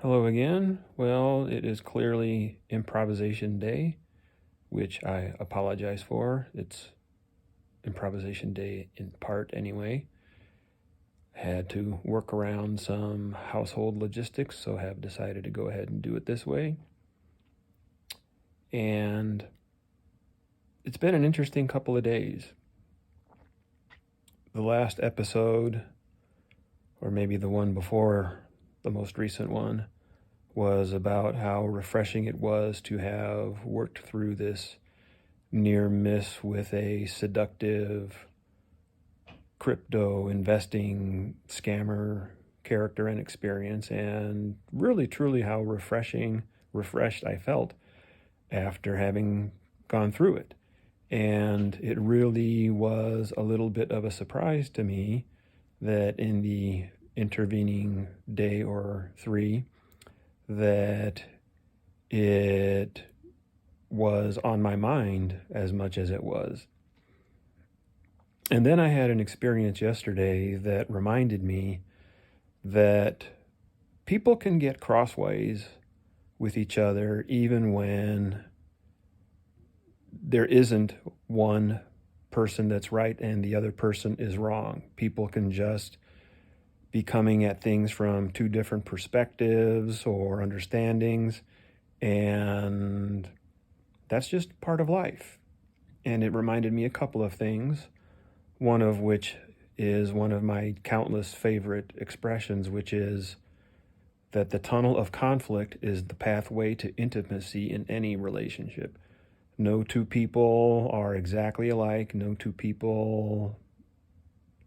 Hello again. Well, it is clearly improvisation day, which I apologize for. It's improvisation day in part anyway. Had to work around some household logistics, so have decided to go ahead and do it this way. And it's been an interesting couple of days. The last episode, or maybe the one before the most recent one, was about how refreshing it was to have worked through this near miss with a seductive crypto investing scammer character and experience, and really truly how refreshed I felt after having gone through it. And it really was a little bit of a surprise to me that in the intervening day or three that it was on my mind as much as it was. And then I had an experience yesterday that reminded me that people can get crossways with each other even when there isn't one person that's right and the other person is wrong. People can just be coming at things from two different perspectives or understandings, and that's just part of life. And it reminded me a couple of things, one of which is one of my countless favorite expressions, which is that the tunnel of conflict is the pathway to intimacy in any relationship. No two people are exactly alike. No two people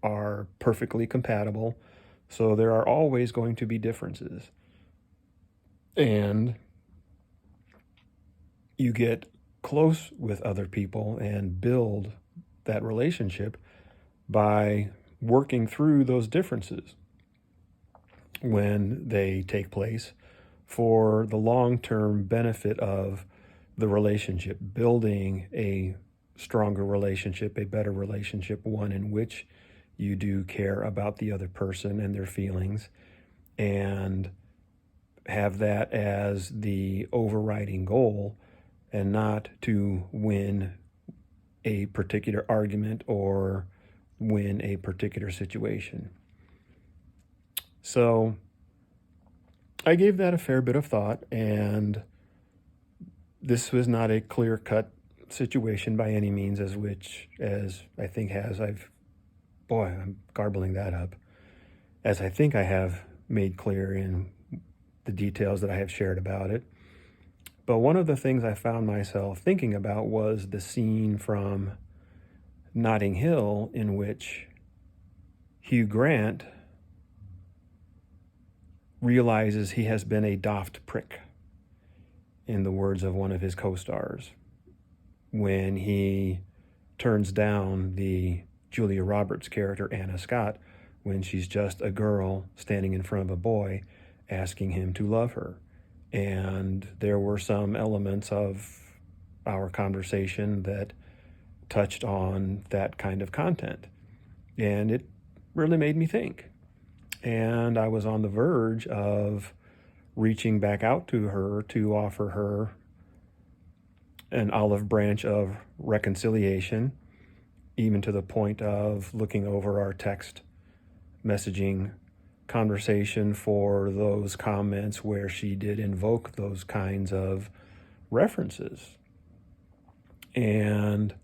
are perfectly compatible. So there are always going to be differences. And you get close with other people and build that relationship by working through those differences when they take place for the long-term benefit of the relationship, building a stronger relationship, a better relationship, one in which you do care about the other person and their feelings, and have that as the overriding goal, and not to win a particular argument or win a particular situation. So I gave that a fair bit of thought, and this was not a clear-cut situation by any means, as I think I'm garbling that up, as I think I have made clear in the details that I have shared about it. But one of the things I found myself thinking about was the scene from Notting Hill in which Hugh Grant realizes he has been a daft prick, in the words of one of his co-stars, when he turns down the Julia Roberts character, Anna Scott, when she's just a girl standing in front of a boy asking him to love her. And there were some elements of our conversation that touched on that kind of content. And it really made me think. And I was on the verge of reaching back out to her to offer her an olive branch of reconciliation, even to the point of looking over our text messaging conversation for those comments where she did invoke those kinds of references, and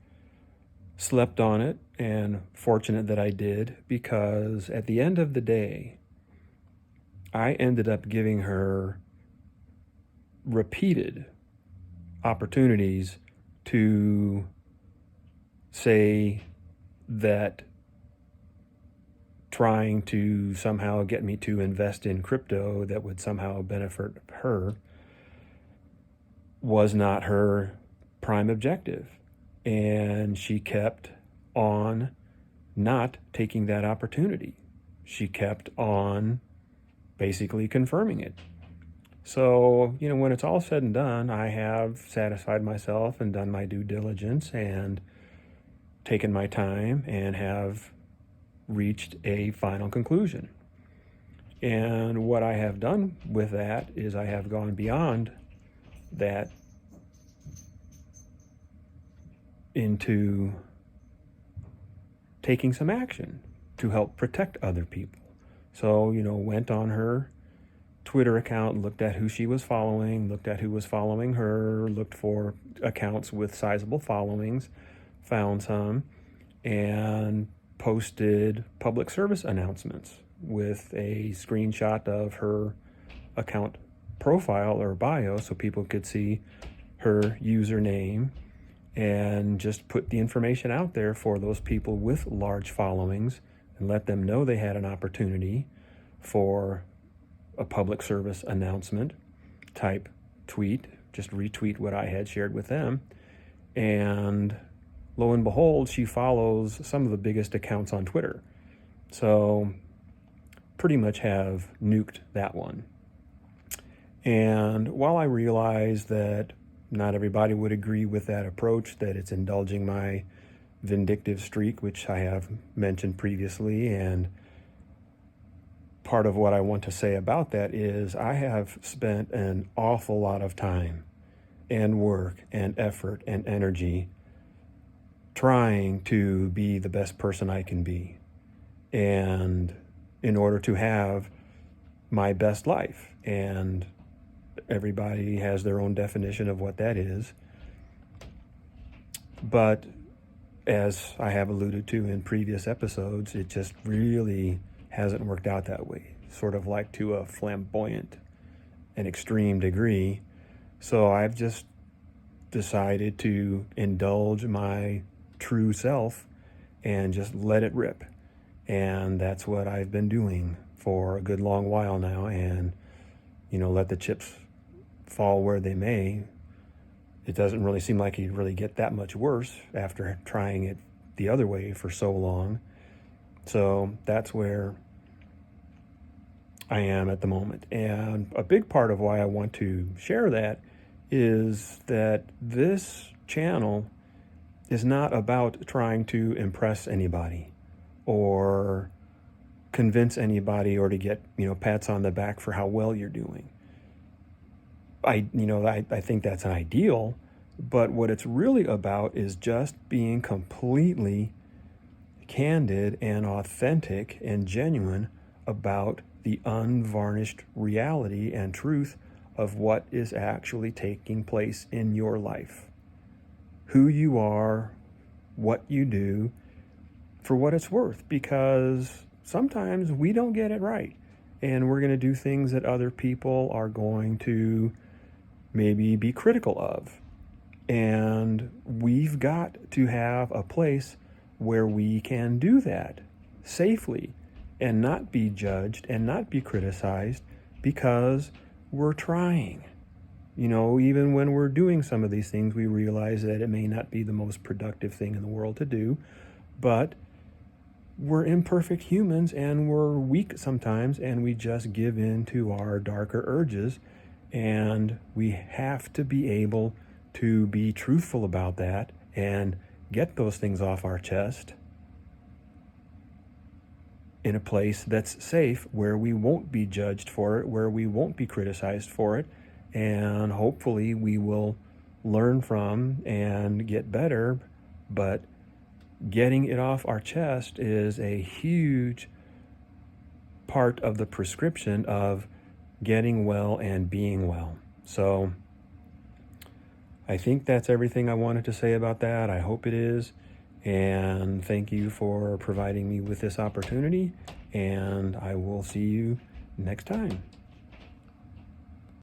slept on it, and fortunate that I did, because at the end of the day, I ended up giving her repeated opportunities to say that trying to somehow get me to invest in crypto that would somehow benefit her was not her prime objective. And she kept on not taking that opportunity. She kept on basically confirming it. So, when it's all said and done, I have satisfied myself and done my due diligence and taken my time and have reached a final conclusion. And what I have done with that is I have gone beyond that into taking some action to help protect other people. So, went on her Twitter account, looked at who she was following, looked at who was following her, looked for accounts with sizable followings, found some, and posted public service announcements with a screenshot of her account profile or bio so people could see her username, and just put the information out there for those people with large followings and let them know they had an opportunity for a public service announcement type tweet, just retweet what I had shared with them. And lo and behold, she follows some of the biggest accounts on Twitter. So pretty much have nuked that one. And while I realize that not everybody would agree with that approach, that it's indulging my vindictive streak, which I have mentioned previously, and part of what I want to say about that is I have spent an awful lot of time and work and effort and energy trying to be the best person I can be, and in order to have my best life. And everybody has their own definition of what that is. But as I have alluded to in previous episodes, it just really hasn't worked out that way, sort of like to a flamboyant and extreme degree. So I've just decided to indulge my true self and just let it rip. And that's what I've been doing for a good long while now. And, let the chips fall where they may. It doesn't really seem like it'd really get that much worse after trying it the other way for so long. So that's where I am at the moment. And a big part of why I want to share that is that this channel is not about trying to impress anybody or convince anybody or to get, pats on the back for how well you're doing. I think that's an ideal, but what it's really about is just being completely candid and authentic and genuine about the unvarnished reality and truth of what is actually taking place in your life. Who you are, what you do, for what it's worth, because sometimes we don't get it right. And we're going to do things that other people are going to maybe be critical of. And we've got to have a place where we can do that safely and not be judged and not be criticized because we're trying. Even when we're doing some of these things, we realize that it may not be the most productive thing in the world to do, but we're imperfect humans and we're weak sometimes, and we just give in to our darker urges. And we have to be able to be truthful about that and get those things off our chest in a place that's safe, where we won't be judged for it, where we won't be criticized for it, and hopefully we will learn from and get better. But getting it off our chest is a huge part of the prescription of getting well and being well. So I think that's everything I wanted to say about that. I hope it is. And thank you for providing me with this opportunity. And I will see you next time.